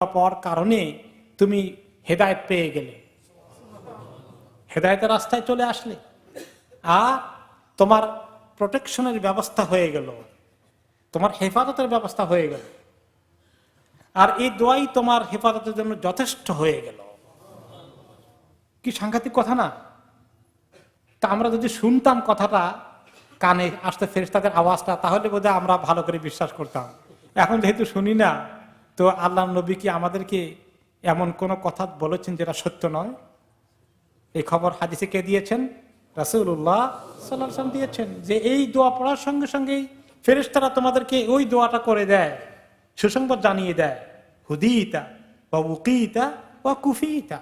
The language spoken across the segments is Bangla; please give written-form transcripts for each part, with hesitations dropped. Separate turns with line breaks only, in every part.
পর কারণে তুমি হেদায়েত পেয়ে গেলে, হেদায়েতের রাস্তায় চলে আসলে, আর তোমার প্রোটেকশনের ব্যবস্থা হয়ে গেল, তোমার হেফাজতের ব্যবস্থা হয়ে গেল, আর এই দোয়াই তোমার হেফাজতের জন্য যথেষ্ট হয়ে গেল। কি সাংঘাতিক কথা না? তা আমরা যদি শুনতাম কথাটা, কানে আসতে ফেরেশতাদের আওয়াজটা, তাহলে বোধহয় আমরা ভালো করে বিশ্বাস করতাম। এখন যেহেতু শুনি না, তো আল্লাহ নবী কি আমাদেরকে এমন কোন কথা বলেছেন যেটা সত্য নয়? এই খবর হাদিসে কে দিয়েছেন? রাসূলুল্লাহ সাল্লাল্লাহু আলাইহি ওয়াসাল্লাম দিয়েছেন, যে এই দোয়া পড়ার সঙ্গে সঙ্গেই ফেরেশতারা তোমাদেরকে ওই দোয়াটা করে দেয়, সুসংবাদ জানিয়ে দেয়, হুদিতা ওয়া উকিতা ওয়া কুফিতা।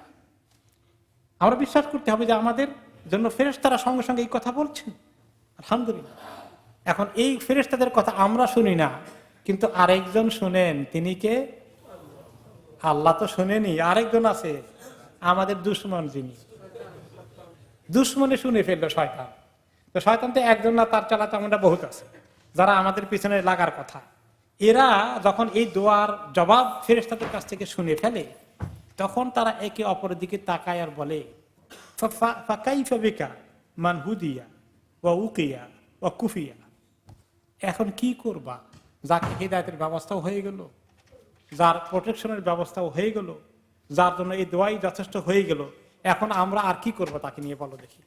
আমরা বিশ্বাস করতে হবে যে আমাদের জন্য ফেরেশতারা সঙ্গে সঙ্গে এই কথা বলছেন। আলহামদুলিল্লাহ। এখন এই ফেরেশতাদের কথা আমরা শুনি না, কিন্তু আরেকজন শুনেন। তিনি কে? আল্লাহ তো শুনেনি, আরেকজন আছে, আমাদের দুশমন, যিনি দুশমনে শুনে ফেললো শয়তান। তো শয়তান তো একজন না, তার চালা চামুন্ডা বহুত আছে যারা আমাদের পিছনে লাগার কথা। এরা যখন এই দোয়ার জবাব ফেরেশতাদের কাছ থেকে শুনে ফেলে, তখন তারা একে অপরের দিকে তাকায় আর বলে, ফাকাইফা বিকা মান হুদিয়া ওয়া উকিয়া ওয়া কুফিয়া। এখন কি করবা যাকে হিদায়াতের ব্যবস্থাও হয়ে গেল, যার প্রোটেকশনের ব্যবস্থাও হয়ে গেল, যার জন্য এই দোয়াই যথেষ্ট হয়ে গেল, এখন আমরা আর কি করব তাকে নিয়ে বলো দেখি।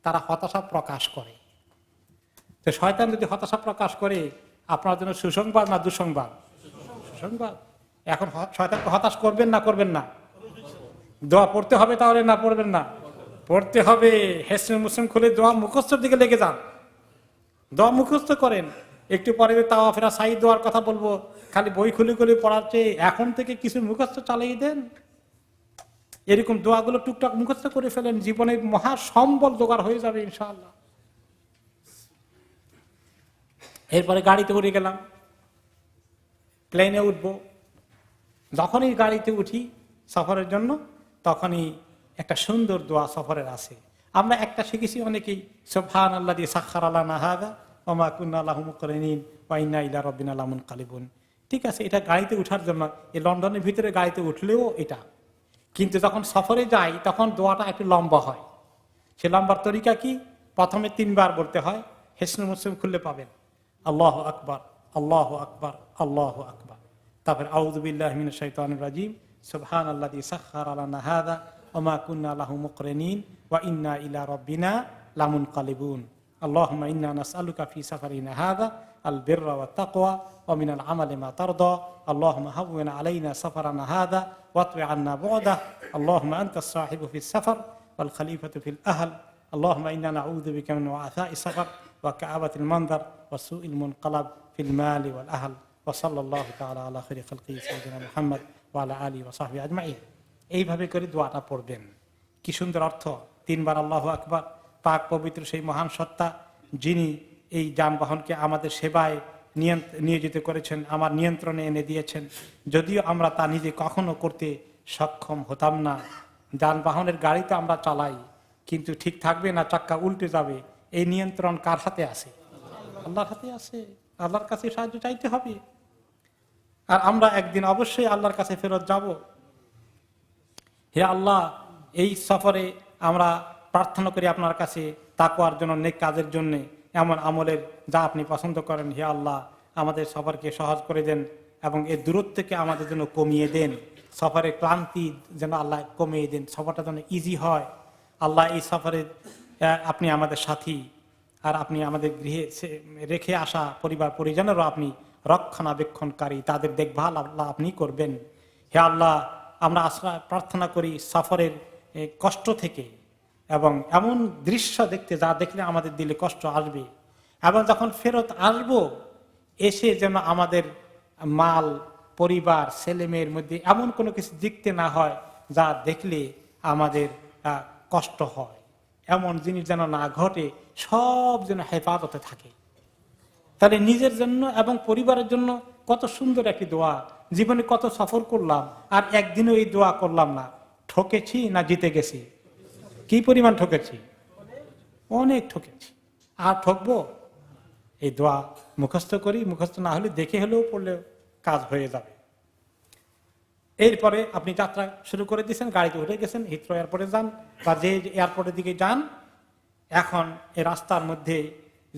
তারা হতাশা প্রকাশ করে। তো শয়তান যদি হতাশা প্রকাশ করে, আপনার জন্য সুসংবাদ না দুঃসংবাদ? সুসংবাদ। এখন শয়তানকে হতাশ করবেন না করবেন না? দোয়া পড়তে হবে তাহলে, না পড়বেন না? পড়তে হবে। হিসনুল মুসলিম খুলে দোয়া মুখস্থর দিকে লেগে যান, দোয়া মুখস্থ করেন। একটু পরে তাওয়াফেরা সাই দোয়ার কথা বলবো, খালি বই খুলে খুলে পড়ার চেয়ে এখন থেকে কিছু মুখস্থ চালিয়ে দেন। এরকম দোয়াগুলো টুকটাক মুখস্থ করে ফেলেন, জীবনে মহা সম্বল জোগাড় হয়ে যাবে ইনশাআল্লাহ। এরপরে গাড়িতে উঠে গেলাম, প্লেনে উঠবো। যখনই গাড়িতে উঠি সফরের জন্য, তখনই একটা সুন্দর দোয়া সফরের আছে। আমরা একটা শিখেছি অনেকেই, সুবহানাল্লাযী সাখখারা লানা হাযা ওয়া মা কুন্না লাহু মুকরিনিন ওয়া ইন্না ইলা রাব্বিনা লামুনকালিবুন। ঠিক আছে, এটা গাড়িতে উঠার জন্য। এই লন্ডনের ভিতরে গাড়িতে উঠলেও এটা, কিন্তু যখন সফরে যাই তখন দোয়াটা একটু লম্বা হয়। সে লম্বার তরিকা কি? প্রথমে 3 বার বলতে হয়। হিসনুল মুসলিম খুললে পাবেন, আল্লাহু আকবার, আল্লাহু আকবার, আল্লাহু আকবার। তারপর আউযু বিল্লাহি মিনাশ শাইতানির রাজিম, সুবহানাল্লাযী সাখখারা লানা হাযা ওয়া মা কুন্না লাহু মুকরিনিন ওয়া ইন্না ইলা রাব্বিনা লামুনকালিবুন। আল্লাহুম্মা ইন্না নাসআলুকা ফি সাফারিনা হাযা আল বিররা ওয়াত তাকওয়া ওয়া মিনাল আমালি মা তারদা। আল্লাহুম্মা হাওওয়িন আলাইনা সাফারানা হাযা ওয়াতwi আন্না বু'দাহ। আল্লাহুম্মা আনতাস সাহিবু ফিস সাফার ওয়াল খলিফাতু ফিল আহল। আল্লাহুম্মা ইন্না নাউযু বিকা মিন ওয়াসাইস সাফার ওয়া কাআবাতিল মানজার ওয়া সুইল মুনকালাব ফিল মালি ওয়াল আহল। ওয়া সাল্লাল্লাহু তাআলা আলা খাইরি খালকিহি সাইয়্যিদিনা মুহাম্মদ ওয়া আলা আলিহি ওয়া সাহবিহি আজমাইন। এইভাবে করে দোয়াটা পড়বেন। কি সুন্দর অর্থ! 3 বার আল্লাহু আকবার। পাক পবিত্র সেই মহান সত্তা, যিনি এই যানবাহনকে আমাদের সেবায় নিয়োজিত করেছেন, আমার নিয়ন্ত্রণে এনে দিয়েছেন। যদিও আমরা তা নিজে কখনো করতে সক্ষম হতাম না। যানবাহনের গাড়ি তো আমরা চালাই, কিন্তু ঠিক থাকবে না চাক্কা উল্টে যাবে, এই নিয়ন্ত্রণ কার হাতে আছে? আল্লাহর হাতে আছে। আল্লাহর কাছে সাহায্য চাইতে হবে। আর আমরা একদিন অবশ্যই আল্লাহর কাছে ফেরত যাব। হে আল্লাহ, এই সফরে আমরা প্রার্থনা করি আপনার কাছে তাকওয়ার জন্য, নেক কাজের জন্য, এমন আমলের যা আপনি পছন্দ করেন। হে আল্লাহ, আমাদের সফরকে সহজ করে দেন এবং এই দূরত্বকে আমাদের জন্য কমিয়ে দেন। সফরের ক্লান্তি যেন আল্লাহ কমিয়ে দেন, সফরটা যেন ইজি হয়। আল্লাহ, এই সফরে আপনি আমাদের সাথী, আর আপনি আমাদের গৃহে রেখে আসা পরিবার পরিজনেরও আপনি রক্ষণাবেক্ষণকারী, তাদের দেখভাল আল্লাহ আপনি করবেন। হে আল্লাহ, আমরা প্রার্থনা করি সফরের কষ্ট থেকে, এবং এমন দৃশ্য দেখতে যা দেখলে আমাদের দিলে কষ্ট আসবে, এবং যখন ফেরত আসব এসে যেন আমাদের মাল, পরিবার, ছেলে মেয়ের মধ্যে এমন কোনো কিছু দেখতে না হয় যা দেখলে আমাদের কষ্ট হয়। এমন জিনিস যেন না ঘটে, সব যেন হেফাজতে থাকে। তাহলে নিজের জন্য এবং পরিবারের জন্য কত সুন্দর একটি দোয়া। জীবনে কত সফর করলাম, আর একদিনও এই দোয়া করলাম না। ঠকেছি না জিতে গেছি? কি পরিমাণ ঠকেছি! অনেক ঠকেছি। আর ঠকবো? এই দোয়া মুখস্থ করি, মুখস্থ না হলে দেখে হলেও পড়লেও কাজ হয়ে যাবে। এরপরে আপনি যাত্রা শুরু করে দিয়েছেন, গাড়িতে উঠে গেছেন, হিথ্রো এয়ারপোর্টে যান বা যে এয়ারপোর্টের দিকে যান। এখন এই রাস্তার মধ্যে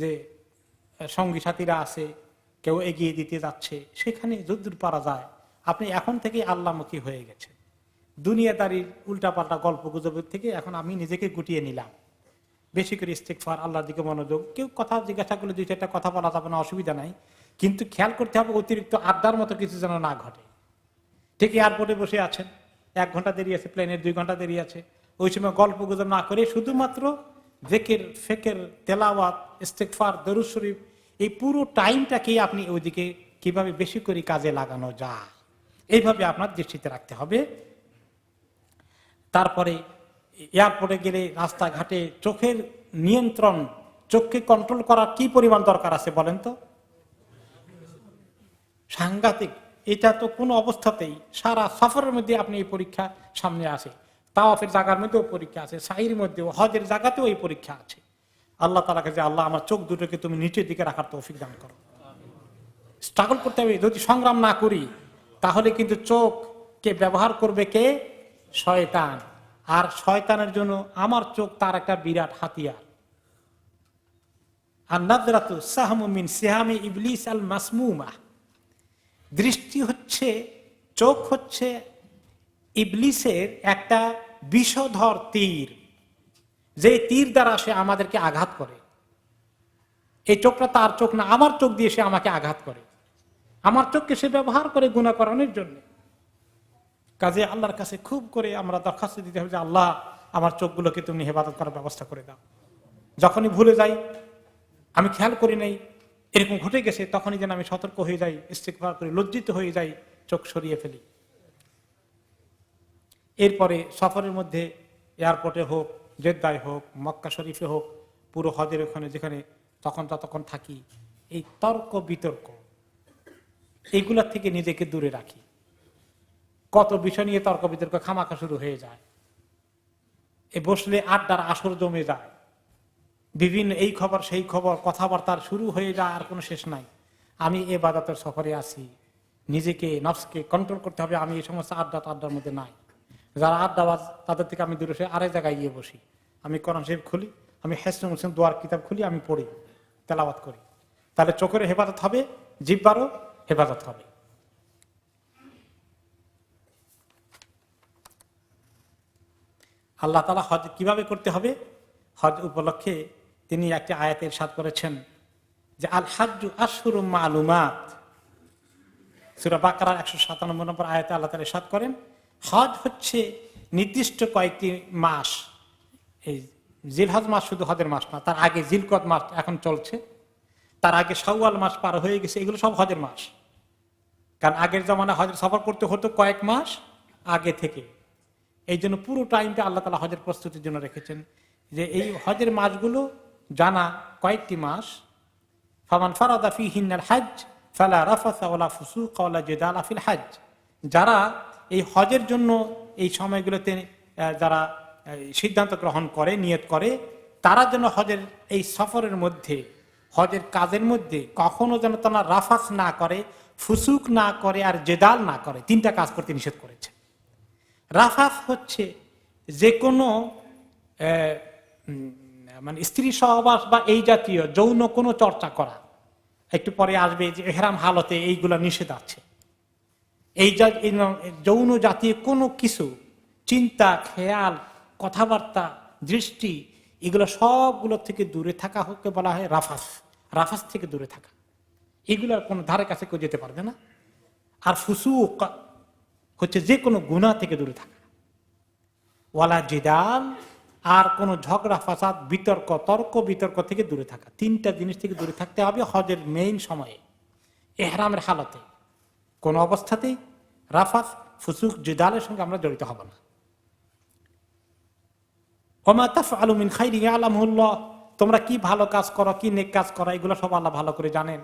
যে সঙ্গী সাথীরা আছে, কেউ এগিয়ে দিতে যাচ্ছে, সেখানে যদ্দূর পারা যায় আপনি এখন থেকে আল্লাহমুখী হয়ে গেছেন। দুনিয়াদারির উল্টাপাল্টা গল্প গুজবের থেকে এখন আমি নিজেকে গুটিয়ে নিলাম। বেশি করে ইস্তেগফার, আল্লাহর দিকে মনোযোগ। কেউ কথা জিজ্ঞাসা করলে দুই চারটা কথা বলা যাবে না, অসুবিধা নাই, কিন্তু খেয়াল করতে হবে অতিরিক্ত আড্ডার মতো কিছু যেন না ঘটে। ঠিক এয়ারপোর্টে বসে আছেন, 1 ঘন্টা দেরি আছে, প্লেনের 2 ঘন্টা দেরি আছে, ওই সময় গল্প গুজব না করে শুধুমাত্র জিকির, ফিকির, তেলাওয়াত, ইস্তেগফার, দরুদ শরীফ, এই পুরো টাইমটাকে আপনি ওইদিকে কিভাবে বেশি করে কাজে লাগানো যায় এইভাবে আপনার দৃষ্টিতে রাখতে হবে। তারপরে এয়ারপোর্টে গেলে রাস্তাঘাটে চোখের নিয়ন্ত্রণ, চোখকে কন্ট্রোল করার কি পরিমাণ দরকার আছে বলেন তো? সাংঘাতিক। এটা তো কোনো অবস্থাতেই, সারা সফরের মধ্যে আপনি এই পরীক্ষা সামনে আসে। তাওয়াফের জায়গার মধ্যেও পরীক্ষা আছে, সাইর মধ্যেও, হজের জায়গাতেও এই পরীক্ষা আছে। আল্লাহ তাআলাকে যে আল্লাহ আমার চোখ দুটোকে তুমি নিচের দিকে রাখার তৌফিক দান করো। স্ট্রাগল করতে হবে। যদি সংগ্রাম না করি তাহলে কিন্তু চোখকে ব্যবহার করবে কে? শয়তান। আর শয়তানের জন্য আমার চোখ তার একটা বিরাট হাতিয়ার। আর নাযরাতু সাহমু মিন সিহামি ইবলিস আল মাসমুমা, দৃষ্টি হচ্ছে, চোখ হচ্ছে ইবলিসের একটা বিষধর তীর, যে তীর দ্বারা সে আমাদেরকে আঘাত করে। এই চোখটা তার চোখ না, আমার চোখ দিয়ে সে আমাকে আঘাত করে। আমার চোখকে সে ব্যবহার করে গুনাহ করানোর জন্য। কাজে আল্লাহর কাছে খুব করে আমরা দরখাস্ত দিতে হবে যে আল্লাহ আমার চোখগুলোকে তুমি হেফাজত করার ব্যবস্থা করে দাও। যখনই ভুলে যাই, আমি খেয়াল করি নাই, এরকম ঘটে গেছে, তখনই যেন আমি সতর্ক হয়ে যাই, ইস্তেগফার করি, লজ্জিত হয়ে যাই, চোখ সরিয়ে ফেলি। এরপরে সফরের মধ্যে এয়ারপোর্টে হোক, জেদ্দায় হোক, মক্কা শরীফে হোক, পুরো হজের ওখানে যেখানে ততক্ষণ থাকি, এই তর্ক বিতর্ক এইগুলোর থেকে নিজেকে দূরে রাখি। কত বিষয় নিয়ে তর্ক বিতর্ক খামাখা শুরু হয়ে যায়। এ বসলে আড্ডার আসর জমে যায়, বিভিন্ন এই খবর সেই খবর, কথাবার্তার শুরু হয়ে যায়, আর কোনো শেষ নাই। আমি ইবাদতের সফরে আছি, নিজেকে নফসকে কন্ট্রোল করতে হবে। আমি এই সমস্ত আড্ডার মধ্যে নাই। যারা আড্ডাবাজ তাদের থেকে আমি দূরে আরেক জায়গায় গিয়ে বসি। আমি কোরআন শরীফ খুলি, আমি হিসনুল মুসলিম দোয়ার কিতাব খুলি, আমি পড়ি, তেলাওয়াত করি। তাহলে চোখের হেফাজত হবে, জিহ্বারও হেফাজত হবে। আল্লাহ তাআলা হজ কিভাবে করতে হবে, হজ উপলক্ষে তিনি একটি আয়াতে ইরশাদ করেছেন যে আল হাজ্জু আশহুরুম মালুমাত। সূরা বাকারার 197 নম্বর আয়াতে আল্লাহ তাআলা ইরশাদ করেন, হজ হচ্ছে নির্দিষ্ট কয়েকটি মাস। এই জিলহজ মাস শুধু হজের মাস না, তার আগে জিলকদ মাস এখন চলছে, তার আগে শাওয়াল মাস পার হয়ে গেছে, এগুলো সব হজের মাস। কারণ আগের জমানায় হজের সফর করতে হতো কয়েক মাস আগে থেকে। এই জন্য পুরো টাইমটা আল্লাহ তাআলা হজের প্রস্তুতির জন্য রেখেছেন। যে এই হজের মাসগুলো জানা কয়েকটি মাস, ফামান ফারাদা ফীহিন্নাল হজ ফালা রাফাসা ওয়ালা ফুসুকা ওয়ালা জিদালা ফিল হজ। যারা এই হজের জন্য এই সময়গুলোতে যারা সিদ্ধান্ত গ্রহণ করে, নিয়ত করে, তারা যেন হজের এই সফরের মধ্যে, হজের কাজের মধ্যে কখনো যেন তারা রাফাস না করে, ফুসুক না করে, আর জেদাল না করে। 3টা কাজ করতে নিষেধ করেছে। রাফাস হচ্ছে যে কোনো মানে স্ত্রী সহবাস বা এই জাতীয় যৌন কোনো চর্চা করা। একটু পরে আসবে যে ইহরাম হালতে এইগুলো নিষেধ আছে। এই যৌন জাতীয় কোনো কিছু, চিন্তা, খেয়াল, কথাবার্তা, দৃষ্টি, এগুলো সবগুলো থেকে দূরে থাকা হকে বলা হয় রাফাস। রাফাস থেকে দূরে থাকা, এগুলোর কোনো ধারে কাছে কেউ যেতে পারবে না। আর ফুসুক হচ্ছে যে কোনো গুনাহ থেকে দূরে থাকা। ওয়ালা জিদাল, আর কোনো ঝগড়া ফাসাদ, বিতর্ক, তর্ক বিতর্ক থেকে দূরে থাকা। 3টা জিনিস থেকে দূরে থাকতে হবে হজের মেইন সময়ে, ইহরামের হালতে। কোন অবস্থাতেই রাফাস, ফুসুক, জিদালের সঙ্গে আমরা জড়িত হব না। ওমা তাফআলু মিন খাইরিন ইয়ালামুল্লাহ, তোমরা কি ভালো কাজ করো, কি নেক কাজ করো, এগুলো সব আল্লাহ ভালো করে জানেন।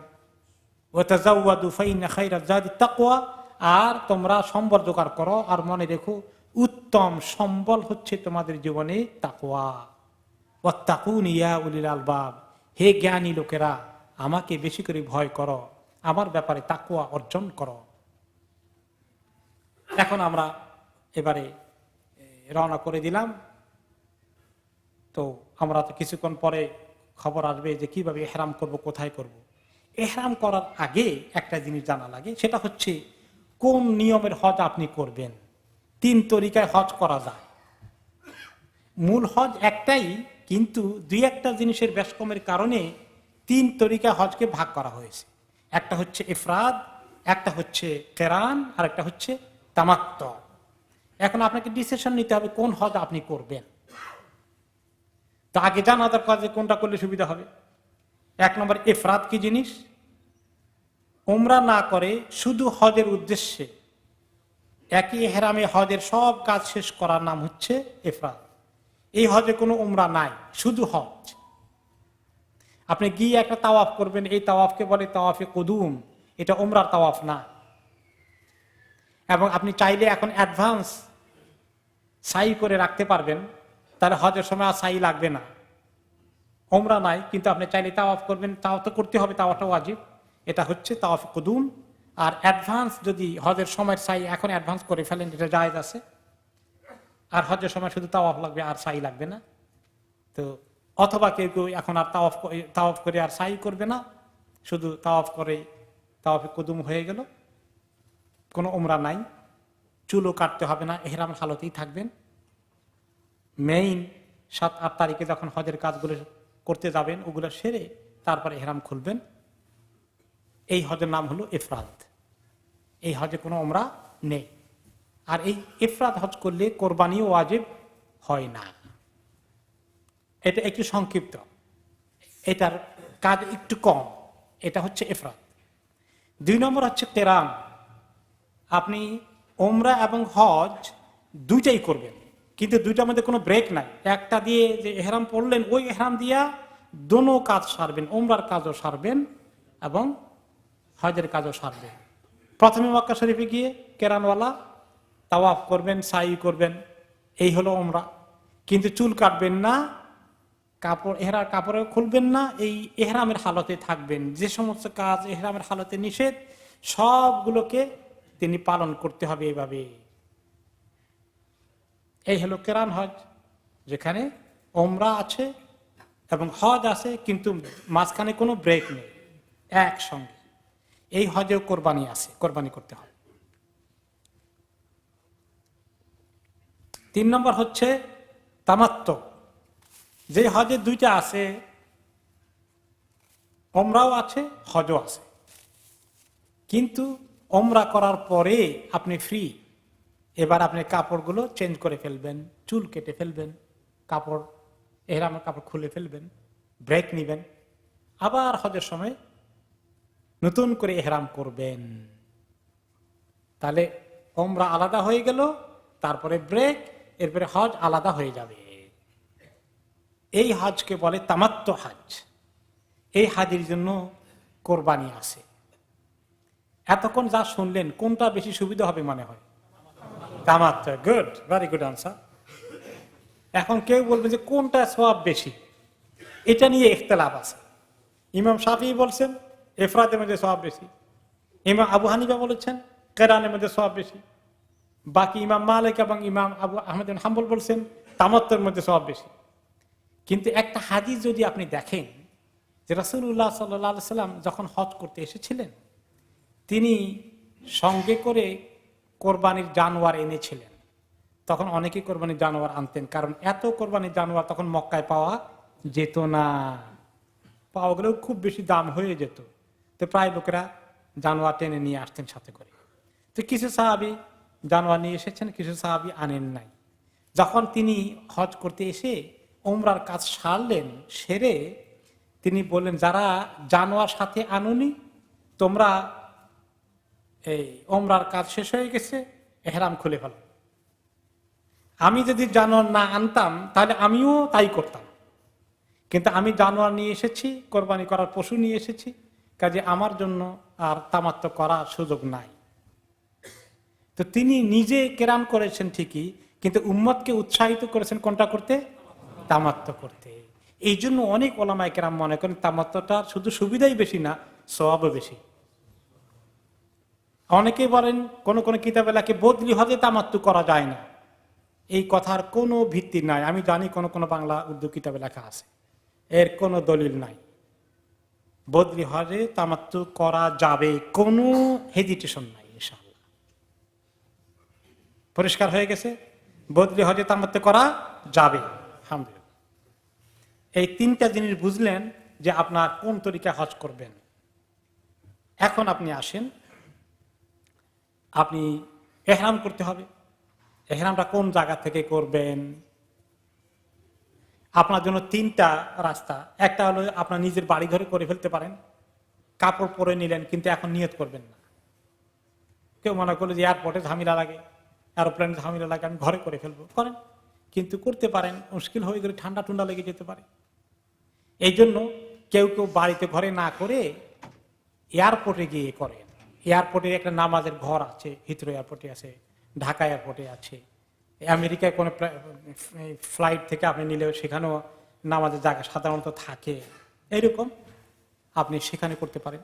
ওয়া তাযাওয়াদু ফাইন্না খায়রাজ যাদিত তাকওয়া, আর তোমরা সম্বল জোগাড় করো, আর মনে রেখো উত্তম সম্বল হচ্ছে তোমাদের জীবনে তাকওয়া। ওয়াত্তাকুন ইয়া উলিল আলবাব, হে জ্ঞানী লোকেরা, আমাকে বেশি করে ভয় করো, আমার ব্যাপারে তাকওয়া অর্জন করো। এখন আমরা এবারে রওনা করে দিলাম। তো আমরা তো কিছুক্ষণ পরে খবর আসবে যে কিভাবে ইহরাম করব, কোথায় করব। ইহরাম করার আগে একটা জিনিস জানা লাগে, সেটা হচ্ছে কোন নিয়মের হজ আপনি করবেন। 3 তরিকায় হজ করা যায়। মূল হজ একটাই, কিন্তু 2-1টা জিনিসের ব্যস্তমের কারণে 3 তরিকায় হজকে ভাগ করা হয়েছে। একটা হচ্ছে ইফরাদ, একটা হচ্ছে কেরান, আর একটা হচ্ছে তামাত্তু। এখন আপনাকে ডিসিশন নিতে হবে কোন হজ আপনি করবেন। তো আগে জানা দরকার যে কোনটা করলে সুবিধা হবে। 1 নম্বর, ইফরাদ কি জিনিস? উমরা না করে শুধু হজের উদ্দেশ্যে একই ইহরামে হজের সব কাজ শেষ করার নাম হচ্ছে ইফরাদ। এই হজে কোনো উমরা নাই, শুধু হজ। আপনি গিয়ে একটা তাওয়াফ করবেন, এই তাওয়াফকে বলে তাওয়াফে কুদুম, এটা উমরার তাওয়াফ না। এবং আপনি চাইলে এখন অ্যাডভান্স সাই করে রাখতে পারবেন, তাহলে হজের সময় আর সাই লাগবে না। উমরা নাই, কিন্তু আপনি চাইলে তাওয়াফ করবেন, তাও তো করতে হবে, তাওয়াফটা ওয়াজিব। এটা হচ্ছে তাওয়াফে কুদুম। আর অ্যাডভান্স যদি হজের সময় সাই এখন অ্যাডভান্স করে ফেলেন, এটা জায়েজ আছে। আর হজের সময় শুধু তাওয়াফ লাগবে, আর সাই লাগবে না। তো অথবা কেউ কেউ এখন আর তাওয়াফ করে আর সাই করবে না, শুধু তাওয়াফ করে তাওয়াফে কুদুম হয়ে গেল, কোনো উমরা নাই, চুলও কাটতে হবে না, ইহরাম হালতেই থাকবেন। মেইন 7-8 তারিখে যখন হজের কাজগুলো করতে যাবেন, ওগুলো সেরে তারপরে ইহরাম খুলবেন। এই হজের নাম হলো ইফরাদ। এই হজে কোনো উমরা নেই। আর এই ইফরাদ হজ করলে কোরবানিও ওয়াজিব হয় না। এটা একটু সংক্ষিপ্ত, এটার কাজ একটু কম। এটা হচ্ছে ইফরাদ। 2 নম্বর হচ্ছে কেরান। আপনি উমরা এবং হজ দুইটাই করবেন, কিন্তু দুইটার মধ্যে কোনো ব্রেক নাই। একটা দিয়ে যে ইহরাম পড়লেন, ওই ইহরাম দিয়া দোনো কাজ সারবেন, উমরার কাজও সারবেন এবং হজের কাজও সারবেন। প্রথমে মক্কা শরীফে গিয়ে কেরানওয়ালা তাওয়াফ করবেন, সাই করবেন, এই হলো উমরা। কিন্তু চুল কাটবেন না, কাপড় খুলবেন না, এই ইহরামের হালতে থাকবেন। যে সমস্ত কাজ ইহরামের হালতে নিষেধ, সবগুলোকে তিনি পালন করতে হবে এইভাবে। এই হলো কেরান হজ, যেখানে উমরা আছে এবং হজ আছে, কিন্তু মাঝখানে কোনো ব্রেক নেই, একসঙ্গে। এই হজেও কোরবানি আছে, কোরবানি করতে হয়। 3 নম্বর হচ্ছে তামাত্তু। যে হজে 2টা আছে, উমরাও আছে, হজও আছে, কিন্তু উমরা করার পরে আপনি ফ্রি। এবার আপনি কাপড়গুলো চেঞ্জ করে ফেলবেন, চুল কেটে ফেলবেন, কাপড় ইহরামের কাপড় খুলে ফেলবেন, ব্রেক নিবেন, আবার হজের সময় নতুন করে ইহরাম করবেন। তাহলে উমরা আলাদা হয়ে গেল, তারপরে ব্রেক, এরপরে হজ আলাদা হয়ে যাবে। এই হজকে বলে তামাত্তু হজ। এই হজের জন্য কোরবানি আছে। এতক্ষণ যা শুনলেন, কোনটা বেশি সুবিধা হবে মনে হয়? তামাত্তু। Good, very good answer. এখন কেউ বলবে যে কোনটা সওয়াব বেশি, এটা নিয়ে ইখতিলাফ আছে। ইমাম শাফিঈ বলছেন ইফরাদের মধ্যে সওয়াব বেশি, ইমাম আবু হানিফা বলেছেন কেরানের মধ্যে সওয়াব বেশি, বাকি ইমাম মালিক এবং ইমাম আবু আহমদ বিন হাম্বল বলছেন তামাত্তুর মধ্যে সওয়াব বেশি। কিন্তু একটা হাদিস যদি আপনি দেখেন, যে রাসূলুল্লাহ সাল্লাল্লাহু আলাইহি সাল্লাম যখন হজ করতে এসেছিলেন, তিনি সঙ্গে করে কোরবানির জানোয়ার এনেছিলেন। তখন অনেকেই কোরবানির জানোয়ার আনতেন, কারণ এত কোরবানির জানোয়ার তখন মক্কায় পাওয়া যেত না, পাওয়া গেলেও খুব বেশি দাম হয়ে যেত। তো প্রায় লোকেরা জানোয়ার টেনে নিয়ে আসতেন সাথে করে। তো কিছু সাহাবী জানোয়ার নিয়ে এসেছেন, কিছু সাহাবী আনেন নাই। যখন তিনি হজ করতে এসে উমরার কাজ সারলেন, সেরে তিনি বললেন, যারা জানোয়ার সাথে আনুনি, তোমরা এই উমরার কাজ শেষ হয়ে গেছে, ইহরাম খুলে ফেলো। আমি যদি জানোয়ার না আনতাম তাহলে আমিও তাই করতাম, কিন্তু আমি জানোয়ার নিয়ে এসেছি, কোরবানি করার পশু নিয়ে এসেছি, কাজে আমার জন্য আর তামাত্তু করার সুযোগ নাই। তো তিনি নিজে কেরান করেছেন ঠিকই, কিন্তু উম্মতকে উৎসাহিত করেছেন কোনটা করতে? তামাত্তু করতে। এই জন্য অনেক ওলামায়ে কেরাম মনে করেন তামাত্তুটা শুধু সুবিধাই বেশি না, সওয়াবও বেশি। অনেকেই বলেন কোন কোন কিতাবে লেখে বদলি হজে তামাত্তু করা যায় না। এই কথার কোনো ভিত্তি নাই। আমি জানি কোন কোন বাংলা উর্দু কিতাবে লেখা আছে, এর কোনো দলিল নাই। বদলি হজে তামাত্তু করা যাবে, কোনো হেজিটেশন নাই। ইনশাআল্লাহ পরিষ্কার হয়ে গেছে, বদলি হজে তামাত্তু করা যাবে আলহামদুলিল্লাহ। এই তিনটা জিনিস বুঝলেন যে আপনার কোন তরিকা হজ করবেন। এখন আপনি আসেন, আপনি এহরাম করতে হবে। এহরামটা কোন জায়গা থেকে করবেন? আপনার জন্য তিনটা রাস্তা। একটা হলো আপনার নিজের বাড়ি ঘরে করে ফেলতে পারেন, কাপড় পরে নিলেন কিন্তু এখন নিয়ত করবেন না। কেউ মনে করলো যে এয়ারপোর্টে ঝামেলা লাগে, এরোপ্লেনে ঝামেলা লাগে, আমি ঘরে করে ফেলবো, করেন, কিন্তু করতে পারেন মুশকিল হয়ে গেলে ঠান্ডা ঠান্ডা লেগে যেতে পারে। এই জন্য কেউ কেউ বাড়িতে ঘরে না করে এয়ারপোর্টে গিয়ে করেন। এয়ারপোর্টে একটা নামাজের ঘর আছে, হিথ্রো এয়ারপোর্টে আছে, ঢাকা এয়ারপোর্টে আছে, আমেরিকায় কোনো ফ্লাইট থেকে আপনি নিলেও সেখানেও নামাজের জায়গা সাধারণত থাকে। এইরকম আপনি সেখানে করতে পারেন।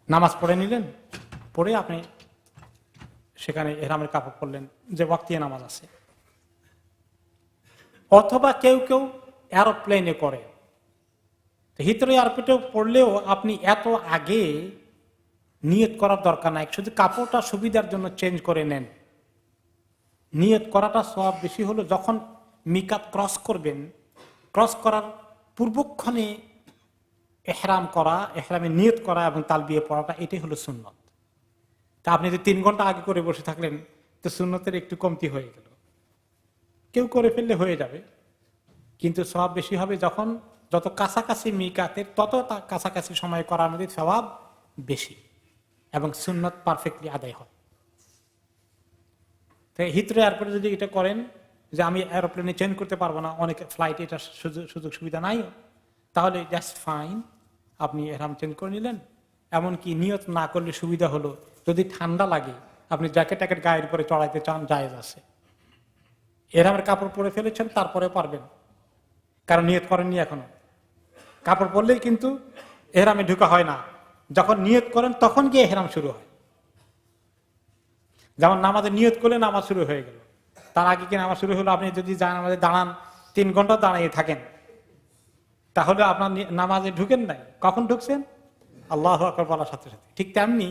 নামাজ পড়ে নিলেন, পড়ে আপনি সেখানে এহরামের কাপড় পরলেন, যে ওয়াক্তিয়া নামাজ আছে। অথবা কেউ কেউ এরোপ্লেনে করে, হিথ্রো এয়ারপোর্টে পড়লেও আপনি এত আগে নিয়ত করার দরকার নাই, শুধু কাপড়টা সুবিধার জন্য চেঞ্জ করে নেন। নিয়ত করাটা সব বেশি হলো যখন মিকাত ক্রস করবেন, ক্রস করার পূর্বক্ষণে এহরাম করা, এহরামে নিয়ত করা এবং তালবিয়া পড়াটা, এটাই হলো সুন্নত। তা আপনি যদি 3 ঘন্টা আগে করে বসে থাকলেন তো সুন্নতের একটু কমতি হয়ে গেল। কেউ করে ফেললে হয়ে যাবে, কিন্তু সওয়াব বেশি হবে যখন যত কাছাকাছি মিকাতের তত কাছাকাছি সময় করার মধ্যে সওয়াব বেশি এবং সুন্নত পারফেক্টলি আদায় হয়। হিথ্রো এয়ারপোর্টে যদি এটা করেন যে আমি এরোপ্লেনে চেঞ্জ করতে পারবো না, অনেক ফ্লাইটে এটা সুযোগ সুবিধা নাই, তাহলে জাস্ট ফাইন, আপনি এহরাম চেঞ্জ করে নিলেন। এমনকি নিয়ত না করলে সুবিধা হলো যদি ঠান্ডা লাগে আপনি জ্যাকেট ট্যাকেট গায়ের উপরে চড়াইতে চান, জায়েজ আছে। এহরামের কাপড় পরে ফেলেছেন তারপরে পারবেন, কারণ নিয়ত করেননি এখনো। কাপড় পরলেই কিন্তু এহরামে ঢুকা হয় না, যখন নিয়ত করেন তখন গিয়ে এহরাম শুরু হয়। যেমন নামাজে নিয়ত করলে নামাজ শুরু হয়ে গেল, তার আগে কি নামাজ শুরু হলো? আপনি যদি নামাজে দাঁড়ান 3 ঘন্টা দাঁড়িয়ে থাকেন, তাহলে আপনার নামাজে ঢুকেন নাই। কখন ঢুকছেন? আল্লাহু আকবার বলার সাথে সাথে। ঠিক তেমনি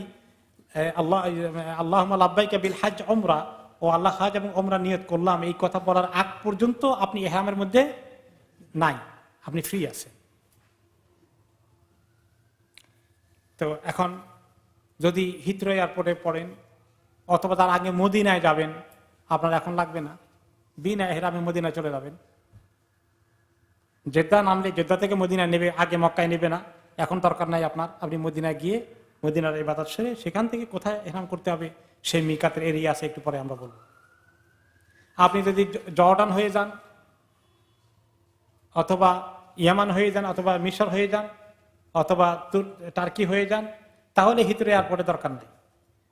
আল্লাহুম্মা লাব্বাইকা বিল হজ উমরা, ও আল্লাহ হজ এবং উমরা নিয়ত করলাম, এই কথা বলার আগ পর্যন্ত আপনি ইহরামের মধ্যে নাই, আপনি ফ্রি আছেন। তো এখন যদি হিথ্রো এয়ারপোর্টে পড়েন অথবা তার আগে মদিনায় যাবেন, আপনার এখন লাগবে না, বিনা ইহরামে মদিনায় চলে যাবেন। জেদ্দা নামলে জেদ্দা থেকে মদিনায় নেবে, আগে মক্কায় নেবে না, এখন দরকার নাই আপনার। আপনি মদিনায় গিয়ে মদিনার ইবাদত সেরে সেখান থেকে কোথায় ইহরাম করতে হবে সেই মিকাতের এরিয়া আছে, একটু পরে আমরা বলব। আপনি যদি জর্ডান হয়ে যান অথবা ইয়ামান হয়ে যান অথবা মিশর হয়ে যান অথবা টার্কি হয়ে যান, তাহলে হিথ্রো এয়ারপোর্টে দরকার নেই।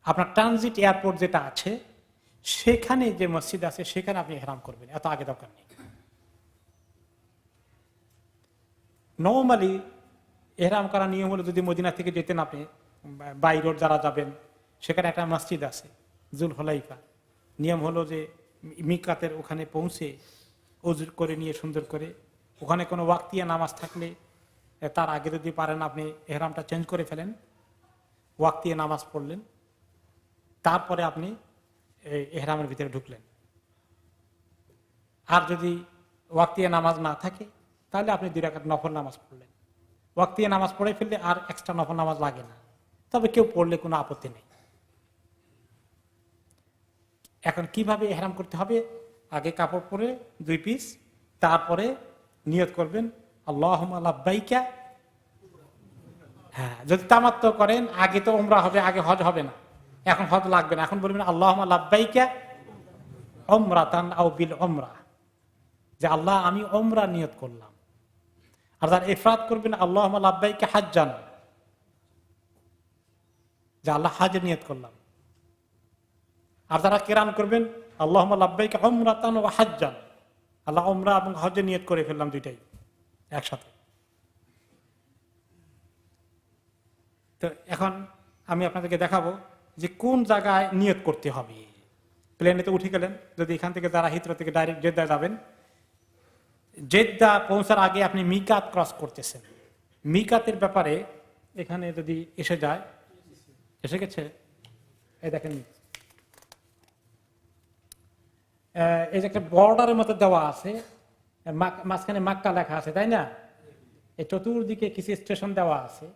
আপনার ট্রানজিট এয়ারপোর্ট যেটা আছে সেখানে যে মসজিদ আছে সেখানে আপনি ইহরাম করবেন, এত আগে দরকার নেই। নরমালি ইহরাম করার নিয়ম হলো, যদি মদিনা থেকে যেতেন আপনি, বাই রোড যারা যাবেন, সেখানে একটা মসজিদ আছে জুল হুলাইফা। নিয়ম হলো যে মিকাতের ওখানে পৌঁছে ওযু করে নিয়ে সুন্দর করে, ওখানে কোনো ওয়াক্তিয়া নামাজ থাকলে তার আগে যদি পারেন আপনি ইহরামটা চেঞ্জ করে ফেলেন, ওয়াক্তিয়া নামাজ পড়লেন, তারপরে আপনি ইহরামের ভিতরে ঢুকলেন। আর যদি ওয়াক্তিয়া নামাজ না থাকে তাহলে আপনি 2 রাকাত নফল নামাজ পড়লেন। ওয়াক্তিয়া নামাজ পড়ে ফেললে আর এক্সট্রা নফল নামাজ লাগে না, তবে কেউ পড়লে কোনো আপত্তি নেই। এখন কিভাবে ইহরাম করতে হবে? আগে কাপড় পরে 2 পিস, তারপরে নিয়ত করবেন আল্লাহুম্মা লাব্বাইকা। হ্যাঁ, যদি তামাত্তু করেন আগে তো উমরা হবে, আগে হজ হবে না, এখন হজ লাগবে না। এখন বলবেন আল্লাহুম্মা লাব্বাইকা উমরাতান আও বিল উমরা, যে আল্লাহ আমি উমরা নিয়ত করলাম। আর তার ইফরাদ করবেন আল্লাহুম্মা লাব্বাইকা হাজ্জান, যে আল্লাহ হজের নিয়ত করলাম। আর তারা কিরান করবেন আল্লাহুম্মা লাব্বাইকা উমরাতান ওয়া হাজ্জান, আল্লাহ উমরা এবং হজের নিয়ত করে ফেললাম, দুইটাই একসাথে। তো এখন আমি আপনাদেরকে দেখাবো যে কোন জায়গায় নিয়ত করতে হবে। প্লেনে তো উঠে গেলেন, যদি এখান থেকে যারা হিথ্রো থেকে ডাইরেক্ট জেদ্দা যাবেন, জেদ্দা পৌঁছার আগে আপনি মিকাত ক্রস করতেছেন। মিকাতের ব্যাপারে এখানে যদি এসে যায়, এসে গেছে, এই দেখেন এই যে একটা বর্ডারের মতো দেওয়া আছে, মাঝখানে মাক্কা লেখা আছে, তাই না? এই চতুর্দিকে কিছু স্টেশন দেওয়া আছে।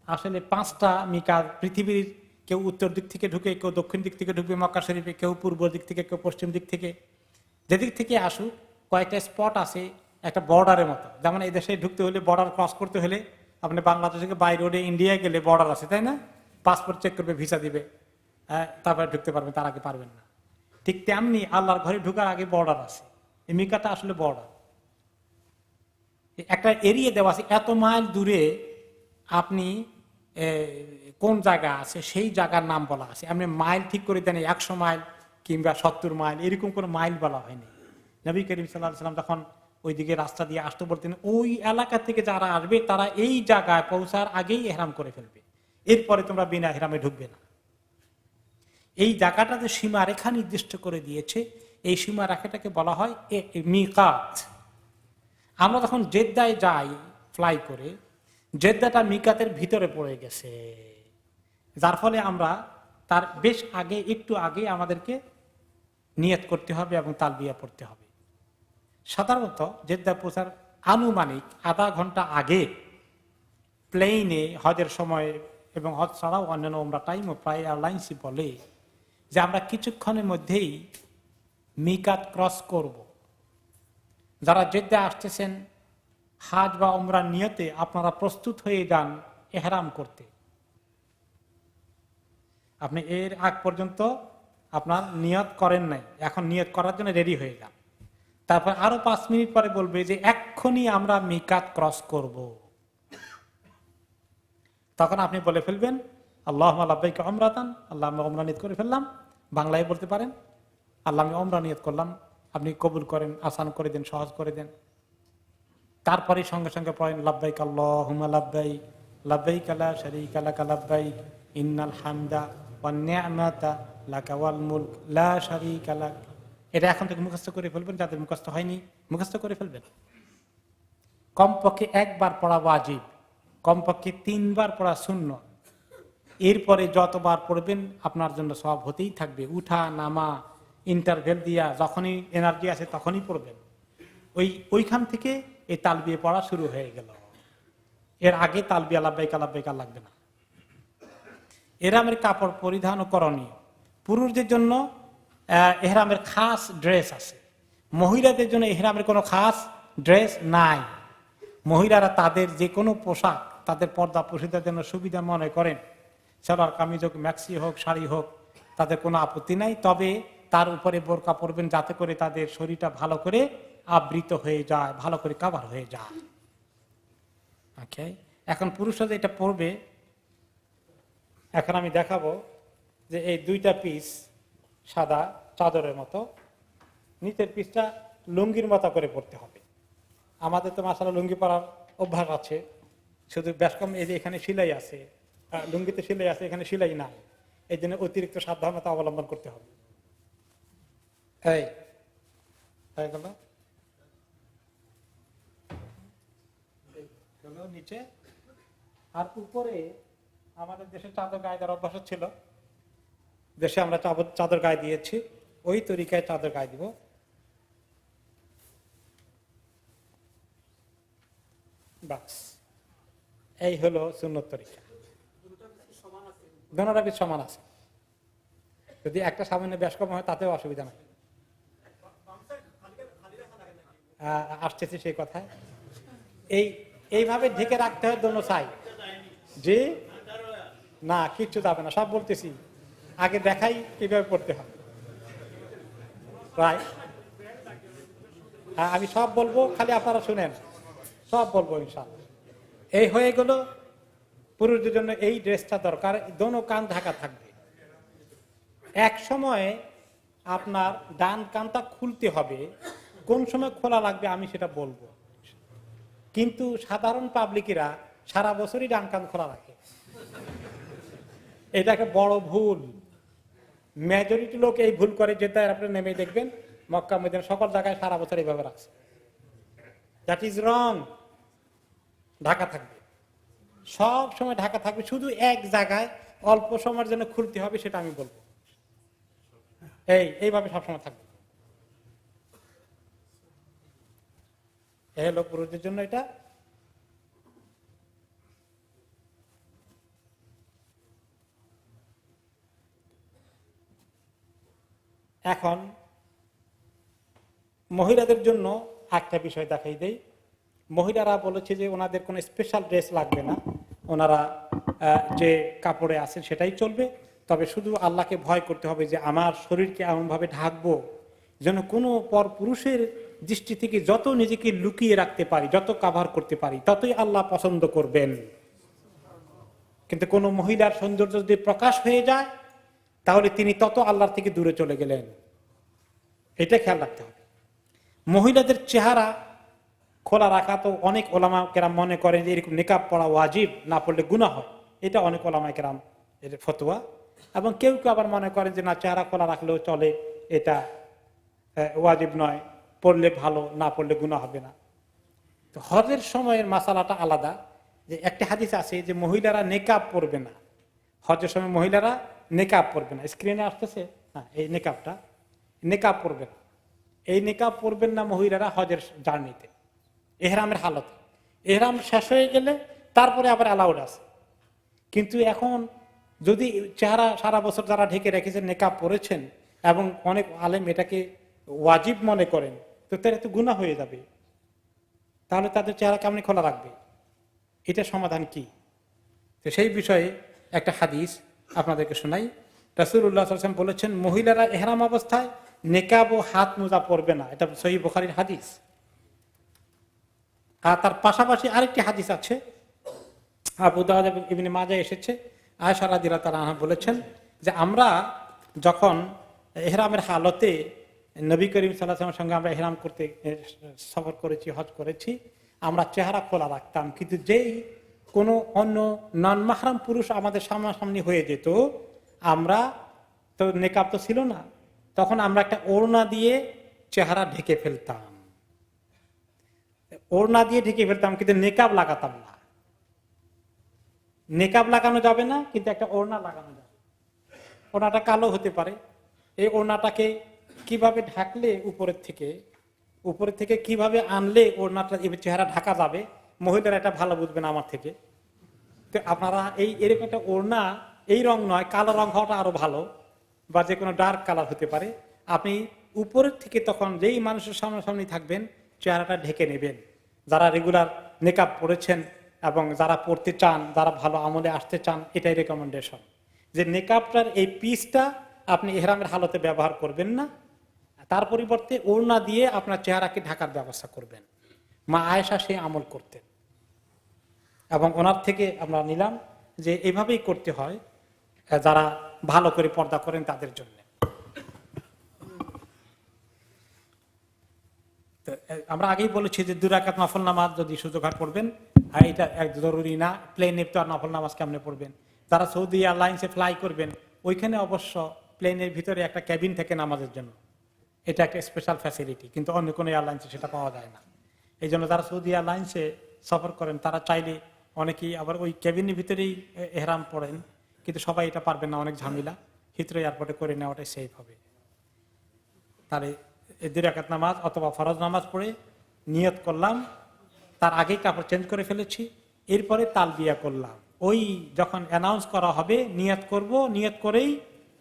আসলে 5টা মিকাত পৃথিবীর, কেউ উত্তর দিক থেকে ঢুকে, কেউ দক্ষিণ দিক থেকে ঢুকবে মক্কা শরীফে, কেউ পূর্ব দিক থেকে, কেউ পশ্চিম দিক থেকে। যেদিক থেকে আসুক কয়েকটা স্পট আছে একটা বর্ডারের মতো। যেমন এই দেশে ঢুকতে হলে, বর্ডার ক্রস করতে হলে আপনি বাংলাদেশ থেকে বাই রোডে ইন্ডিয়ায় গেলে বর্ডার আছে, তাই না? পাসপোর্ট চেক করবে, ভিসা দিবে, তারপরে ঢুকতে পারবেন, তার আগে পারবেন না। ঠিক তেমনি আল্লাহর ঘরে ঢুকার আগে বর্ডার আছে। এই মিকাটা আসলে বর্ডার, একটা এরিয়া দেওয়া আছে। এত মাইল দূরে আপনি কোন জায়গা আছে সেই জায়গার নাম বলা আছে। আপনি মাইল ঠিক করে দেন 100 মাইল কিংবা 70 মাইল, এরকম কোনো মাইল বলা হয়নি। নবী করিম সাল্লাল্লাহু আলাইহি ওয়াসাল্লাম যখন ওইদিকে রাস্তা দিয়ে আসতে বলতেন, ওই এলাকা থেকে যারা আসবে তারা এই জায়গায় পৌঁছার আগেই ইহরাম করে ফেলবে, এরপরে তোমরা বিনা ইহরামে ঢুকবে না। এই জায়গাটাতে সীমারেখা নির্দিষ্ট করে দিয়েছে। এই সীমারেখাটাকে বলা হয় মিকাত। আমরা যখন জেদ্দায় যাই ফ্লাই করে, জেদ্দাটা মিকাতের ভিতরে পড়ে গেছে, যার ফলে আমরা তার বেশ আগে, একটু আগে আমাদেরকে নিয়ত করতে হবে এবং তালবিয়া পড়তে হবে। সাধারণত জেদ্দা পৌঁছার আনুমানিক আধা ঘন্টা আগে প্লেনে হজের সময় এবং হজ ছাড়াও অন্যান্য ওমরা টাইমও প্রায় এয়ারলাইন্সই বলে যে আমরা কিছুক্ষণের মধ্যেই মিকাত ক্রস করব। যারা জেদ্দা আসতেছেন হাজ বা ওমরার নিয়তে, আপনারা প্রস্তুত হয়ে যান এহরাম করতে। আপনি এর আগ পর্যন্ত আপনার নিয়ত করেন নাই, এখন নিয়ত করার জন্য রেডি হয়ে যান। তারপর আরো 5 মিনিট পরে বলবে যে এক্ষুনি আমরা মিকাত ক্রস করব। তখন আপনি বলে ফেলবেন আল্লাহুম্মা লাব্বাইকা উমরাতান, আল্লাহ আমি উমরা নিয়ত করে ফেললাম। বাংলায় বলতে পারেন আল্লাহ আমি উমরা নিয়ত করলাম, আপনি কবুল করেন, আসান করে দেন, সহজ করে দেন। তারপরে সঙ্গে সঙ্গে পড়েন লাব্বাইক আল্লাহুম্মা লাব্বাইক, লাব্বাইক লা শারীকা লাকা লাব্বাইক, ইন্নাল হামদা ওয়ান নি'মাতা লাকা ওয়াল মুলক লা শারীকা লাক। এটা এখন থেকে মুখস্থ করে ফেলবেন, যাদের মুখস্থ হয়নি মুখস্থ করে ফেলবেন। কমপক্ষে 1 বার পড়া ওয়াজিব, কমপক্ষে 3 বার পড়া সুন্নাত। এরপরে যতবার পড়বেন আপনার জন্য সওয়াব হতেই থাকবে। উঠা নামা ইন্টারভেল দিয়া যখনই এনার্জি আছে তখনই পড়বেন। ওইখান থেকে এই তালবিয়া পড়া শুরু হয়ে গেল। এর আগে তালবিয়া লাব্বাইকা লাব্বাইকা লাগবে না। এহরামের কাপড় পরিধান ও করণীয়। পুরুষদের জন্য এহরামের খাস ড্রেস আছে, মহিলাদের জন্য এহরামের কোনো খাস ড্রেস নাই। মহিলারা তাদের যে কোনো পোশাক তাদের পর্দা প্রসিদ্ধের জন্য সুবিধা মনে করেন, সালোয়ার কামিজ হোক, ম্যাক্সি হোক, শাড়ি হোক, তাদের কোনো আপত্তি নাই। তবে তার উপরে বোরকা পরবেন যাতে করে তাদের শরীরটা ভালো করে আবৃত হয়ে যায়, ভালো করে কাভার হয়ে যায়। ওকে, এখন পুরুষরা এটা পরবে, এখন আমি দেখাবো যে এই 2টা পিস সাদা চাদরের মতো, নিচের পিসটা লুঙ্গির মতো করে পরতে হবে। আমাদের তো মাশাআল্লাহ লুঙ্গি পরার অভ্যাস আছে, শুধু বেশ কম এই যে এখানে সেলাই আছে, লুঙ্গিতে সেলাই আছে, এখানে সেলাই নাই। এই জন্য অতিরিক্ত সাবধানতা অবলম্বন করতে হবে। এই হয়ে গেল নিচে, আর উপরে আমাদের দেশে চাদর গায়ে দেওয়ার অভ্যাস ছিল, দেশে আমরা চাদর গায়ে দিয়েছি, ওই তরিকায় চাদর গায়ে দিব। বাস, এই হলো সুন্নত তরিকা। দুটোটা পিস সমান আছে, যদি একটা সামান্য বেশ কম হয় তাতেও অসুবিধা নাই। আসতেছি সেই কথায়। এইভাবে ঢেকে রাখতে হয় দোনো সাইড, যে না কিচ্ছু যাবে না, সব বলতেছি আগে দেখাই কিভাবে পড়তে হবে। প্রায় আমি সব বলবো, খালি আপনারা শুনেন, সব বলবো ইনশাআল্লাহ। এই হয়ে গেল পুরুষদের জন্য এই ড্রেসটা দরকার, দোনো কান ঢাকা থাকবে। এক সময় আপনার ডান কানটা খুলতে হবে, কোন সময় খোলা লাগবে আমি সেটা বলবো। কিন্তু সাধারণ পাবলিকেরা সারা বছরই ডান কান খোলা রাখে, এটা একটা বড় ভুল। মেজরিটি লোক এই ভুল করে, যেটা আপনি নেমে দেখবেন মক্কা মদিনা সকল জায়গায় সারা বছর এইভাবে রাখছে। That is wrong. ঢাকা থাকবে, সব সময় ঢাকা থাকবে, শুধু এক জায়গায় অল্প সময়ের জন্য খুলতে হবে, সেটা আমি বলবো। এইভাবে সবসময় থাকবে। এই হলো পুরুষদের জন্য এটা। এখন মহিলাদের জন্য একটা বিষয় দেখাই দেই। মহিলারা বলেছে যে ওনাদের কোনো স্পেশাল ড্রেস লাগবে না, ওনারা যে কাপড়ে আছেন সেটাই চলবে। তবে শুধু আল্লাহকে ভয় করতে হবে যে আমার শরীরকে এমনভাবে ঢাকবো যেন কোনো পর পুরুষের দৃষ্টি থেকে যত নিজেকে লুকিয়ে রাখতে পারি, যত কাভার করতে পারি, ততই আল্লাহ পছন্দ করবেন। কিন্তু কোনো মহিলার সৌন্দর্য যদি প্রকাশ হয়ে যায় তাহলে তিনি তত আল্লাহর থেকে দূরে চলে গেলেন। এটা খেয়াল রাখতে হবে। মহিলাদের চেহারা খোলা রাখা তো অনেক ওলামা কেরাম মনে করেন যে এরকম নিকাব পড়া ওয়াজিব, না পড়লে গুনাহ হয়। এটা অনেক ওলামা কেরাম এর ফতোয়া। এবং কেউ কেউ আবার মনে করেন যে না, চেহারা খোলা রাখলেও চলে, এটা ওয়াজিব নয়, পড়লে ভালো, না পড়লে গুনাহ হবে না। তো হজের সময়ের মাসালাটা আলাদা। যে একটা হাদিস আছে যে মহিলারা নেকাব পরবে না, হজের সময় মহিলারা নেকাব পরবে না। স্ক্রিনে আসতেছে না, এই নেকাবটা, নেকাব পরবে না। এই নেকাব পরবেন না মহিলারা হজের জার্নিতে, এহরামের হালতে। এহরাম শেষ হয়ে গেলে তারপরে আবার অ্যালাউড আছে। কিন্তু এখন যদি চেহারা সারা বছর যারা ঢেকে রেখেছেন, নেকাব পরেছেন, এবং অনেক আলেম এটাকে ওয়াজিব মনে করেন, তো তারা তো গুনাহ হয়ে যাবে। তাহলে তাদের চেহারা কেমনি খোলা রাখবে? এটা সমাধান কি? তো সেই বিষয়ে একটা হাদিস আপনাদেরকে শোনাই। রাসূলুল্লাহ সাল্লাল্লাহু আলাইহি ওয়াসাল্লাম বলেছেন, মহিলারা ইহরাম অবস্থায় নেকাব ও হাত মোজা পরবে না। এটা সহিহ বুখারীর হাদিস। আর তার পাশাপাশি আরেকটি হাদিস আছে, আবু দাউদ এবং ইবনে মাজাহ এসেছে। আয়েশা রাদিয়াল্লাহু তাআলা আনহা বলেছেন যে আমরা যখন ইহরামের হালতে নবী করিম সাল্লাল্লাহু আলাইহি ওয়াসাল্লামের সঙ্গে আমরা ইহরাম করতে সফর করেছি, হজ করেছি, আমরা চেহারা খোলা রাখতাম। কিন্তু যেই কোনো অন্য নন মাহরাম পুরুষ আমাদের সামনাসামনি হয়ে যেত, আমরা তো নেকাব তো ছিল না, তখন আমরা একটা ওড়না দিয়ে চেহারা ঢেকে ফেলতাম। ওড়না দিয়ে ঢেকে ফেলতাম, কিন্তু নেকাব লাগাতাম না। নেকাব লাগানো যাবে না, কিন্তু একটা ওড়না লাগানো যাবে। ওড়নাটা কালো হতে পারে। এই ওড়নাটাকে কিভাবে ঢাকলে উপরের থেকে কিভাবে আনলে ওড়নাটা চেহারা ঢাকা যাবে, মহিলারা এটা ভালো বুঝবেন আমার থেকে। তো আপনারা এরকম একটা ওড়না, এই রং নয়, কালো রং হওয়াটা আরো ভালো, বা যে কোনো ডার্ক কালার হতে পারে। আপনি উপরের থেকে তখন যেই মানুষের সামনাসামনি থাকবেন, চেহারাটা ঢেকে নেবেন। যারা রেগুলার নেকাব পড়েছেন এবং যারা পড়তে চান, যারা ভালো আমলে আসতে চান, এটাই রেকমেন্ডেশন যে নেকাবটার এই পিসটা আপনি ইহরামের হালতে ব্যবহার করবেন না, তার পরিবর্তে ওড়না দিয়ে আপনার চেহারাকে ঢাকার ব্যবস্থা করবেন। মা আয়েশা সেই আমল করতেন এবং ওনার থেকে আমরা নিলাম যে এভাবেই করতে হয় যারা ভালো করে পর্দা করেন তাদের জন্য। আমরা আগেই বলেছি যে 2 রাকাত নফল নামাজ যদি সুযোগ হয় পড়বেন, আর এটা এক জরুরি না। প্লেনে তো আর নফল নামাজ কেমনে পড়বেন? যারা সৌদি এয়ারলাইন্সে ফ্লাই করবেন, ওইখানে অবশ্য প্লেনের ভিতরে একটা ক্যাবিন থেকে নামাজের জন্য, এটা একটা স্পেশাল ফ্যাসিলিটি, কিন্তু অন্য কোনো এয়ারলাইন্সে সেটা পাওয়া যায় না। এই জন্য যারা সৌদি এয়ারলাইন্সে সফর করেন তারা চাইলে অনেকেই আবার ওই ক্যাবিনের ভিতরেই এহরাম পড়েন, কিন্তু সবাই এটা পারবেন না, অনেক ঝামেলা। হিথ্রো এয়ারপোর্টে করে নেওয়াটাই সেফ হবে। তাহলে 2 রাকাত নামাজ অথবা ফরজ নামাজ পড়ে নিয়ত করলাম, তার আগেই কাপড় চেঞ্জ করে ফেলেছি, এরপরে তালবিয়া করলাম। ওই যখন অ্যানাউন্স করা হবে নিয়ত করব, নিয়ত করেই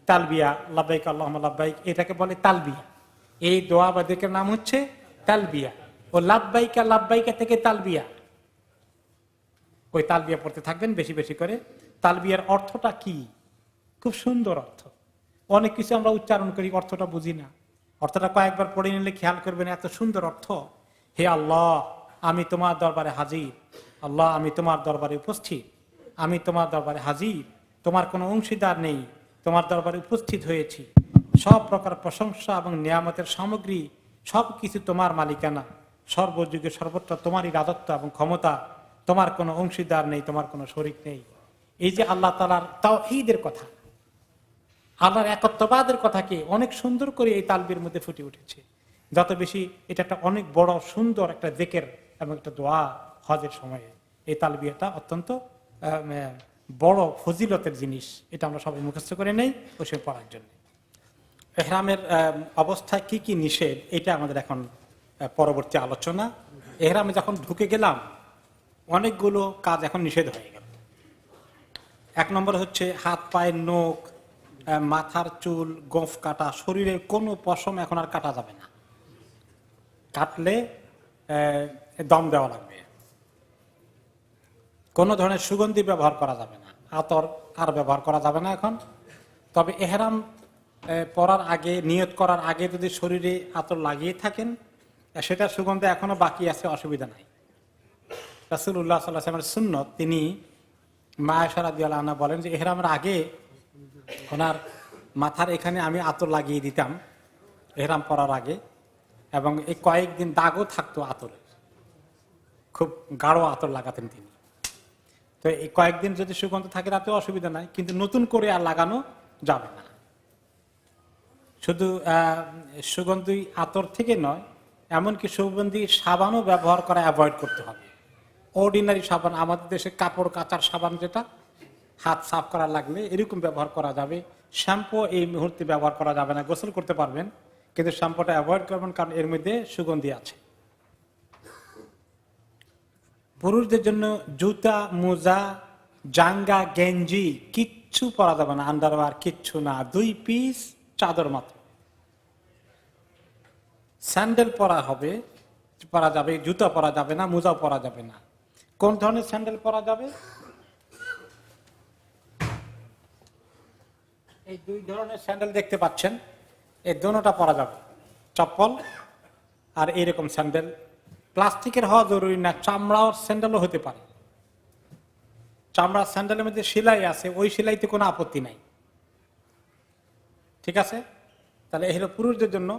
তালবিয়া, লাব্বাইক আল্লাহুম্মা লাব্বাইক, এটাকে বলে তালবিয়া। এই দোয়া বা দিকের নাম হচ্ছে তালবিয়া। ও লাব্বাইকা লাব্বাইকা থেকে তালবিয়া, ওই তালবিয়া পড়তে থাকবেন বেশি বেশি করে। তালবিয়ার অর্থটা কি? খুব সুন্দর অর্থ। অনেক কিছু আমরা উচ্চারণ করি, অর্থটা বুঝি না। অর্থটা কয়েকবার পড়ে নিলে খেয়াল করবেন, এত সুন্দর অর্থ। হে আল্লাহ, আমি তোমার দরবারে হাজির। আল্লাহ, আমি তোমার দরবারে উপস্থিত। আমি তোমার দরবারে হাজির, তোমার কোনো অংশীদার নেই, তোমার দরবারে উপস্থিত হয়েছি। সব প্রকার প্রশংসা এবং নিয়ামতের সামগ্রী সবকিছু তোমার মালিকানা। সর্বযুগে সর্বত্র তোমারই রাজত্ব এবং ক্ষমতা। তোমার কোনো অংশীদার নেই, তোমার কোনো শরিক নেই। এই যে আল্লাহ তাআলার তাওহীদের কথা, আল্লাহর একত্ববাদের কথাকে অনেক সুন্দর করে এই তালবির মধ্যে ফুটে উঠেছে। যত বেশি এটা একটা অনেক বড় সুন্দর একটা জিকির এবং একটা দোয়া হজের সময়ে। এই তালবিয়াটা অত্যন্ত বড় ফজিলতের জিনিস, এটা আমরা সবাই মুখস্থ করে নেই ওসব পড়ার জন্য। এহরামের অবস্থায় কি কি নিষেধ, এটা আমাদের এখন পরবর্তী আলোচনা। এহরামে যখন ঢুকে গেলাম অনেকগুলো কাজ এখন নিষেধ হয়ে গেল। এক নম্বর হচ্ছে হাত পায়ের নখ, মাথার চুল, গোঁফ কাটা, শরীরের কোনো পশম এখন আর কাটা যাবে না। কাটলে দম দেওয়া লাগবে। কোনো ধরনের সুগন্ধি ব্যবহার করা যাবে না, আতর আর ব্যবহার করা যাবে না এখন। তবে এহরাম পরার আগে, নিয়ত করার আগে যদি শরীরে আতর লাগিয়ে থাকেন, সেটা সুগন্ধি এখনো বাকি আছে, অসুবিধা নাই। রাসূলুল্লাহ সাল্লাল্লাহু আলাইহি ওয়াসাল্লামের সুন্নত, তিনি মা আয়েশা রাদিয়াল্লাহু আনহা বলেন যে এহরামের আগে ওনার মাথার এখানে আমি আতর লাগিয়ে দিতাম এহরাম পরার আগে, এবং এই কয়েকদিন দাগও থাকতো আতরের, খুব গাঢ় আতর লাগাতেন তিনি। তো এই কয়েকদিন যদি সুগন্ধ থাকে তাতে অসুবিধা নাই, কিন্তু নতুন করে আর লাগানো যাবে না। শুধু সুগন্ধি আতর থেকে নয়, এমনকি সুগন্ধি সাবানও ব্যবহার করা অ্যাভয়েড করতে হবে। অর্ডিনারি সাবান, আমাদের দেশে কাপড় কাচার সাবান, যেটা হাত সাফ করা লাগলে এরকম ব্যবহার করা যাবে। শ্যাম্পু এই মুহূর্তে ব্যবহার করা যাবে না, গোসল করতে পারবেন কিন্তু শ্যাম্পুটা অ্যাভয়েড করবেন, কারণ এর মধ্যে সুগন্ধি আছে। পুরুষদের জন্য জুতা, মোজা, জাঙ্গা, গেঞ্জি কিচ্ছু পরা যাবে না, আন্ডারওয়্যার কিচ্ছু না, 2 পিস চাদর মাত্র। স্যান্ডেল পরা যাবে, জুতা পরা যাবে না, মোজাও পরা যাবে না। কোন ধরনের স্যান্ডেল পরা যাবে? এই 2 ধরনের স্যান্ডেল দেখতে পাচ্ছেন, এই দোনোটা পরা যাবে, চপ্পল আর এইরকম স্যান্ডেল। প্লাস্টিকের হওয়া জরুরি না, চামড়ার স্যান্ডেলও হতে পারে। চামড়ার স্যান্ডেলের মধ্যে সেলাই আছে, ওই সেলাইতে কোনো আপত্তি নাই, ঠিক আছে? তাহলে এই হলো পুরুষদের জন্য।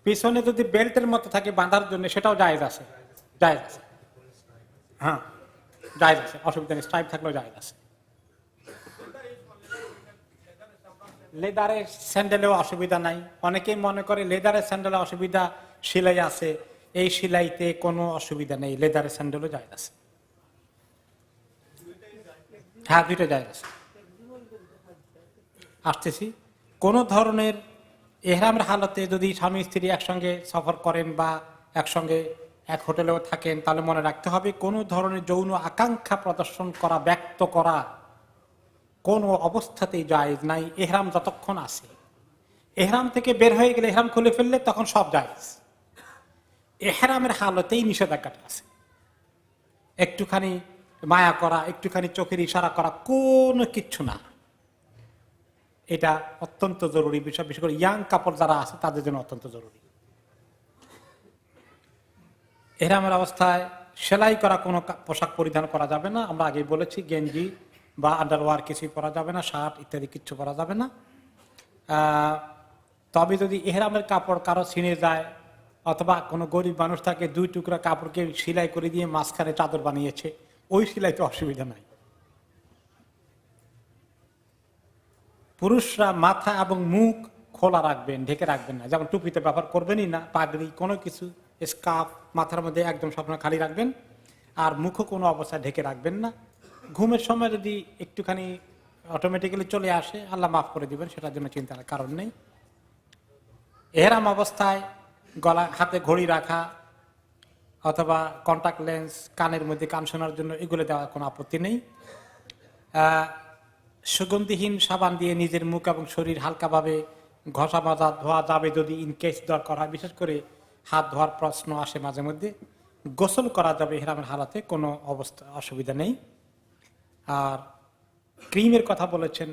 পিছনে যদি বেল্টের মতো থাকে বাঁধার জন্য, সেটাও জায়েজ আছে, জায়েজ আছে, হ্যাঁ জায়েজ আছে, অসুবিধা নেই, স্ট্রাইপ থাকলেও জায়েজ আছে। লেদারের স্যান্ডেলেও অসুবিধা নাই। অনেকেই মনে করে লেদারের স্যান্ডেলে অসুবিধা, সেলাই আছে, এই সেলাইতে কোনো অসুবিধা নেই, লেদারের স্যান্ডেলও জায়েজ আছে। হ্যাঁ, দুইটা জায়েজ আছে। আসতেছি, কোন ধরনের এহরামের হালতে যদি স্বামী স্ত্রী একসঙ্গে সফর করেন বা একসঙ্গে এক হোটেলেও থাকেন, তাহলে মনে রাখতে হবে কোনো ধরনের যৌন আকাঙ্ক্ষা প্রদর্শন করা, ব্যক্ত করা কোনো অবস্থাতেই জায়েজ নাই, এহরাম যতক্ষণ আছে। এহরাম থেকে বের হয়ে গেলে, এহরাম খুলে ফেললে তখন সব জায়েজ। এহরামের হালতেই নিষেধাজ্ঞাটা আছে। একটুখানি মায়া করা, একটুখানি চোখের ইশারা করা, কোনো কিচ্ছু না। এটা অত্যন্ত জরুরি বিষয়, বিশেষ করে ইয়াং কাপড় যারা আছে তাদের জন্য অত্যন্ত জরুরি। এহরামের অবস্থায় সেলাই করা কোনো পোশাক পরিধান করা যাবে না। আমরা আগে বলেছি, গেঞ্জি বা আন্ডারওয়্যার কিছুই পরা যাবে না, শার্ট ইত্যাদি কিচ্ছু পরা যাবে না। তবে যদি এহরামের কাপড় কারো ছিঁড়ে যায়, অথবা কোনো গরিব মানুষ তাকে 2 টুকরা কাপড়কে সেলাই করে দিয়ে মাঝখানে চাদর বানিয়েছে, ওই সেলাইতে অসুবিধা নাই। পুরুষরা মাথা এবং মুখ খোলা রাখবেন, ঢেকে রাখবেন না, যেমন টুপিতে ব্যবহার করবেনই না, পাগড়ি কোনো কিছু, স্কার্ফ মাথার মধ্যে একদম সবসময় খালি রাখবেন, আর মুখও কোনো অবস্থায় ঢেকে রাখবেন না। ঘুমের সময় যদি একটুখানি অটোমেটিক্যালি চলে আসে, আল্লাহ মাফ করে দিবেন, সেটার জন্য চিন্তার কারণ নেই। এহরাম অবস্থায় গলা, হাতে ঘড়ি রাখা অথবা কন্টাক্ট লেন্স, কানের মধ্যে কান শোনার জন্য, এগুলো দেওয়ার কোনো আপত্তি নেই। সুগন্ধিহীন সাবান দিয়ে নিজের মুখ এবং শরীর হালকাভাবে ঘষা মাজা ধোয়া যাবে যদি ইনকেস দরকার হয়, বিশেষ করে হাত ধোয়ার প্রশ্ন আসে মাঝে মধ্যে। গোসল করা যাবে ইহরামের হালাতে, কোনো অবস্থা অসুবিধা নেই। আর ক্রিমের কথা বলেছেন,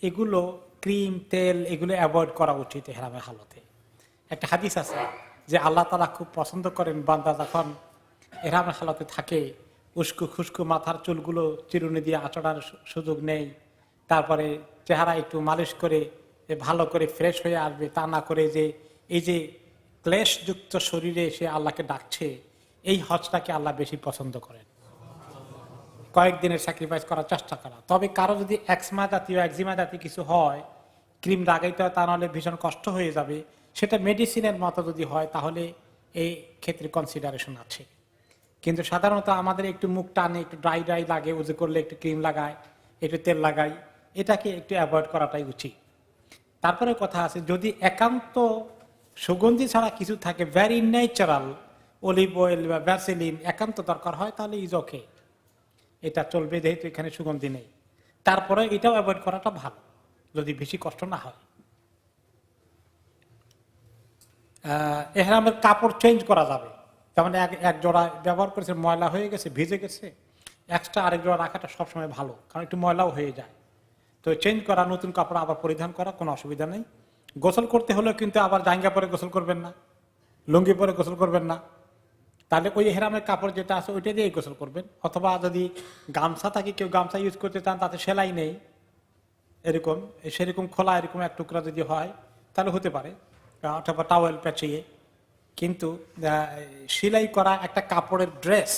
এগুলো ক্রিম, তেল, এগুলো অ্যাভয়েড করা উচিত ইহরামের হালতে। একটা হাদিস আছে যে আল্লাহ তাআলা খুব পছন্দ করেন বান্দা যখন ইহরামের হালতে থাকে, উস্কো খুস্কো মাথার চুলগুলো চিরুনি দিয়ে আঁচড়ার সুযোগ নেই, তারপরে চেহারা একটু মালিশ করে ভালো করে ফ্রেশ হয়ে আসবে, তা না করে যে এই যে ক্লেশযুক্ত শরীরে সে আল্লাহকে ডাকছে, এই হজটাকে আল্লাহ বেশি পছন্দ করেন। কয়েকদিনের স্যাক্রিফাইস করার চেষ্টা করা। তবে কারো যদি এক্সমা জাতীয় একজিমা জাতীয় কিছু হয়, ক্রিম লাগাইতে হয়, তা নাহলে ভীষণ কষ্ট হয়ে যাবে, সেটা মেডিসিনের মতো যদি হয় তাহলে এই ক্ষেত্রে কনসিডারেশন আছে। কিন্তু সাধারণত আমাদের একটু মুখ টানে, একটু ড্রাই ড্রাই লাগে, উজু করলে একটু ক্রিম লাগায়, একটু তেল লাগাই, এটাকে একটু অ্যাভয়েড করাটাই উচিত। তারপরে কথা আছে, যদি একান্ত সুগন্ধি ছাড়া কিছু থাকে, ভ্যারি ন্যাচারাল, অলিভ অয়েল বা ভ্যাসেলিন একান্ত দরকার হয়, তাহলে ইজ ওকে, এটা চলবে, যেহেতু এখানে সুগন্ধি নেই। তারপরে এটাও অ্যাভয়েড করাটা ভালো, যদি বেশি কষ্ট না হয়। এহরামের কাপড় চেঞ্জ করা যাবে, যেমন এক জোড়া ব্যবহার করেছে, ময়লা হয়ে গেছে, ভিজে গেছে, এক্সট্রা আরেক জোড়া রাখাটা সবসময় ভালো, কারণ একটু ময়লাও হয়ে যায়। তো চেঞ্জ করা, নতুন কাপড় আবার পরিধান করা কোনো অসুবিধা নেই। গোসল করতে হলেও কিন্তু আবার জাঙ্গা পরে গোসল করবেন না, লুঙ্গি পরে গোসল করবেন না, তাহলে ওই এহরামের কাপড় যেটা আছে ওইটা দিয়ে গোসল করবেন। অথবা যদি গামছা থাকে, কেউ গামছা ইউজ করতে চান, তাতে সেলাই নেই, এরকম সেরকম খোলা এরকম এক টুকরা যদি হয় তাহলে হতে পারে, অথবা টাওয়েল পেঁচিয়ে। কিন্তু সেলাই করা একটা কাপড়ের ড্রেস